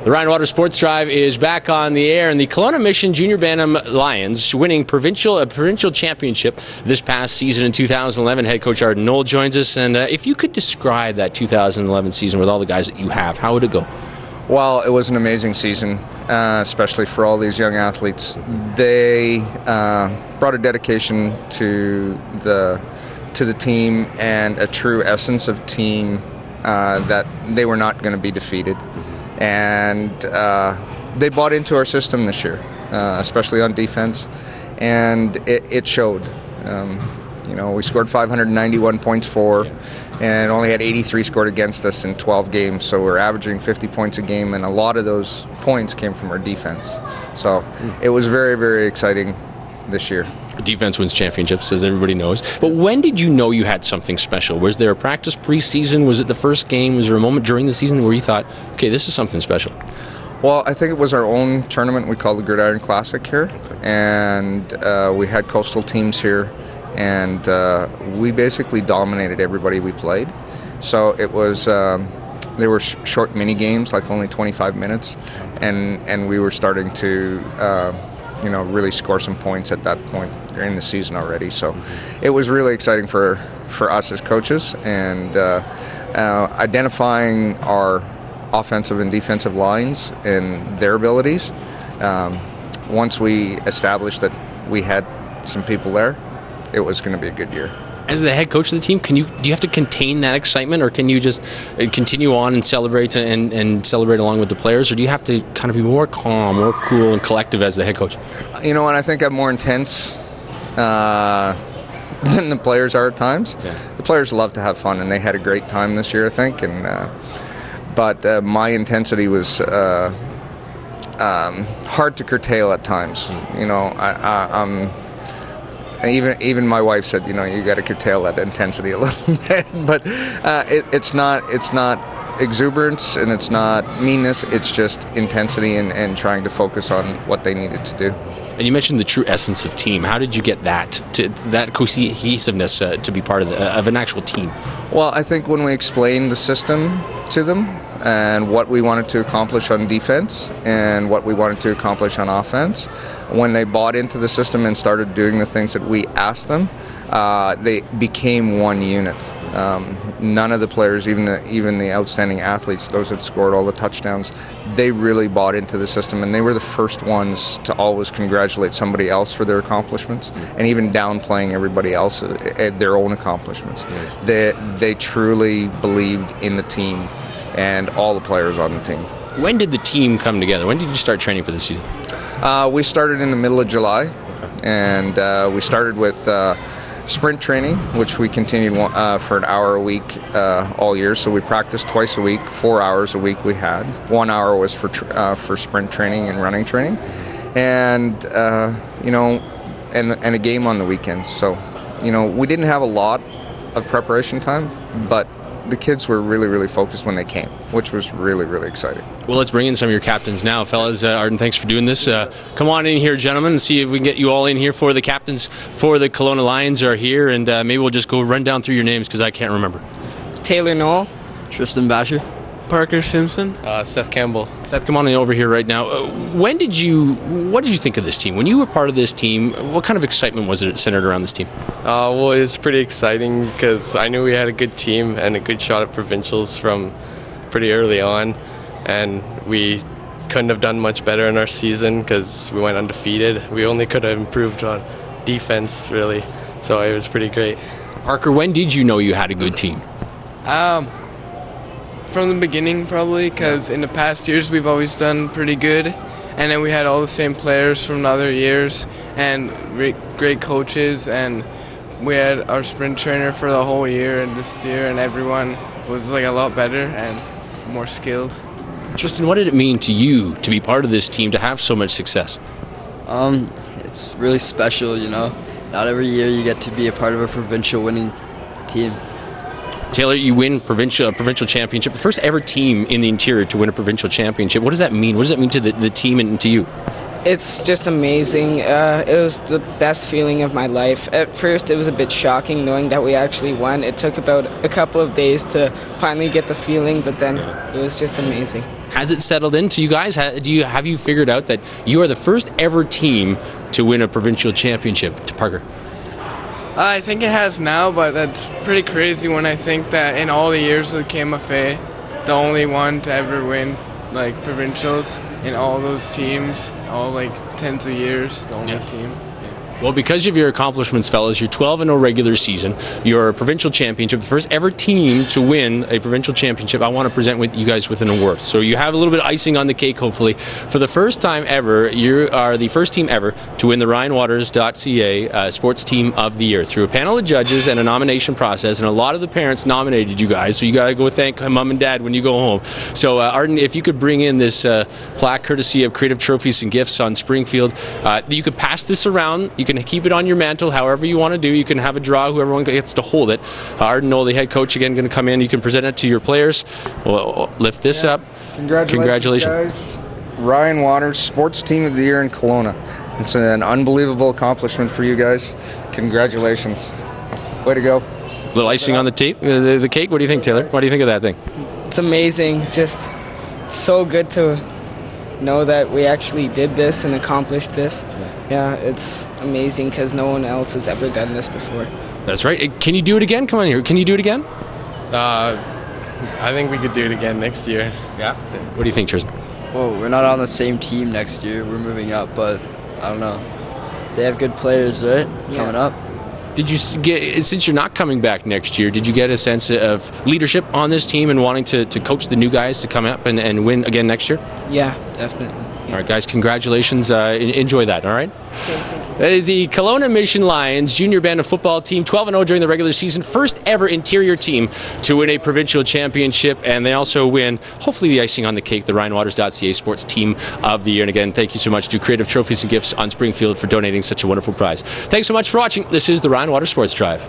The Ryan Watters Sports Drive is back on the air, and the Kelowna Mission Junior Bantam Lions winning a provincial championship this past season in 2011. Head coach Arden Knoll joins us, and if you could describe that 2011 season with all the guys that you have, how would it go? Well, it was an amazing season, especially for all these young athletes. They brought a dedication to the team and a true essence of team that they were not going to be defeated. And they bought into our system this year, especially on defense, and it showed. We scored 591 points and only had 83 scored against us in 12 games, so we're averaging 50 points a game, and a lot of those points came from our defense. So it was very, very exciting this year. Defense wins championships, as everybody knows. But when did you know you had something special? Was there a practice preseason? Was it the first game? Was there a moment during the season where you thought, okay, this is something special? Well, I think it was our own tournament we called the Gridiron Classic here, and we had coastal teams here, and we basically dominated everybody we played. So it was they were short mini games, like only 25 minutes, and we were starting to really score some points at that point during the season already. So it was really exciting for us as coaches, and identifying our offensive and defensive lines and their abilities. Once we established that we had some people there, it was going to be a good year. As the head coach of the team, do you have to contain that excitement, or can you just continue on and celebrate and celebrate along with the players, or do you have to kind of be more calm, more cool and collective as the head coach? You know what, I think I'm more intense than the players are at times. Yeah. The players love to have fun, and they had a great time this year, I think. But my intensity was hard to curtail at times. Even my wife said, you got to curtail that intensity a little bit. But it's not exuberance, and it's not meanness. It's just intensity and trying to focus on what they needed to do. And you mentioned the true essence of team. How did you get that cohesiveness to be part of an actual team? Well, I think when we explained the system to them and what we wanted to accomplish on defense and what we wanted to accomplish on offense, when they bought into the system and started doing the things that we asked them, they became one unit. None of the players, even the outstanding athletes, those that scored all the touchdowns, they really bought into the system, and they were the first ones to always congratulate somebody else for their accomplishments, and even downplaying everybody else their own accomplishments. They truly believed in the team and all the players on the team. When did the team come together? When did you start training for this season? We started in the middle of July, and we started with sprint training, which we continued for an hour a week all year. So we practiced twice a week, 4 hours a week we had. 1 hour was for sprint training and running training, and and a game on the weekends. So we didn't have a lot of preparation time, but the kids were really, really focused when they came, which was really, really exciting. Well, let's bring in some of your captains now. Fellas, Arden, thanks for doing this. Come on in here, gentlemen, and see if we can get you all in here. For the captains for the Kelowna Lions are here, and maybe we'll just go run down through your names because I can't remember. Taylor Knoll. Tristan Basher. Parker Simpson. Seth Campbell. Seth, come on in over here right now. What did you think of this team? When you were part of this team, what kind of excitement was it centered around this team? Well, it was pretty exciting because I knew we had a good team and a good shot at provincials from pretty early on, and we couldn't have done much better in our season because we went undefeated. We only could have improved on defense, really, so it was pretty great. Parker, when did you know you had a good team? From the beginning, probably, because in the past years we've always done pretty good, and then we had all the same players from other years and great coaches, and we had our sprint trainer for the whole year and this year, and everyone was a lot better and more skilled. Tristan, what did it mean to you to be part of this team, to have so much success? It's really special, Not every year you get to be a part of a provincial winning team. Taylor, you win provincial championship, the first ever team in the interior to win a provincial championship. What does that mean? What does that mean to the team and to you? It's just amazing. It was the best feeling of my life. At first, it was a bit shocking knowing that we actually won. It took about a couple of days to finally get the feeling, but then it was just amazing. Has it settled into you guys? Have you figured out that you are the first ever team to win a provincial championship? To Parker. I think it has now, but that's pretty crazy when I think that in all the years of the KMFA, the only one to ever win like provincials in all those teams, all like tens of years, the only team. Well, because of your accomplishments, fellas, your 12-0 regular season, your provincial championship, the first ever team to win a provincial championship, I want to present with you guys with an award. So you have a little bit of icing on the cake, hopefully. For the first time ever, you are the first team ever to win the Ryan Watters.ca Sports Team of the Year through a panel of judges and a nomination process, and a lot of the parents nominated you guys, so you got to go thank mom and dad when you go home. So, Arden, if you could bring in this plaque courtesy of Creative Trophies and Gifts on Springfield, you could pass this around. You can keep it on your mantle however you want to do. You can have a draw, whoever gets to hold it. Arden Knoll, the head coach, again, going to come in. You can present it to your players. We'll lift this up. Congratulations. Guys. Ryan Watters, Sports Team of the Year in Kelowna. It's an unbelievable accomplishment for you guys. Congratulations. Way to go. Little icing on the tape, the cake. What do you think, Taylor? What do you think of that thing? It's amazing. Just so good to know that we actually did this and accomplished this. Yeah, it's amazing because no one else has ever done this before. That's right. Can you do it again? Come on here. Can you do it again? I think we could do it again next year. Yeah. What do you think, Tristan? Well, we're not on the same team next year. We're moving up, but I don't know. They have good players, right? Coming up. Did you get, since you're not coming back next year, did you get a sense of leadership on this team and wanting to coach the new guys to come up and win again next year? Yeah, definitely. Yeah. All right, guys, congratulations. Enjoy that, all right? Okay, that is the Kelowna Mission Lions junior Bantam football team, 12-0 during the regular season, first ever interior team to win a provincial championship, and they also win, hopefully the icing on the cake, the Ryan Watters.ca Sports Team of the Year. And again, thank you so much to Creative Trophies and Gifts on Springfield for donating such a wonderful prize. Thanks so much for watching. This is the Ryan Watters Sports Drive.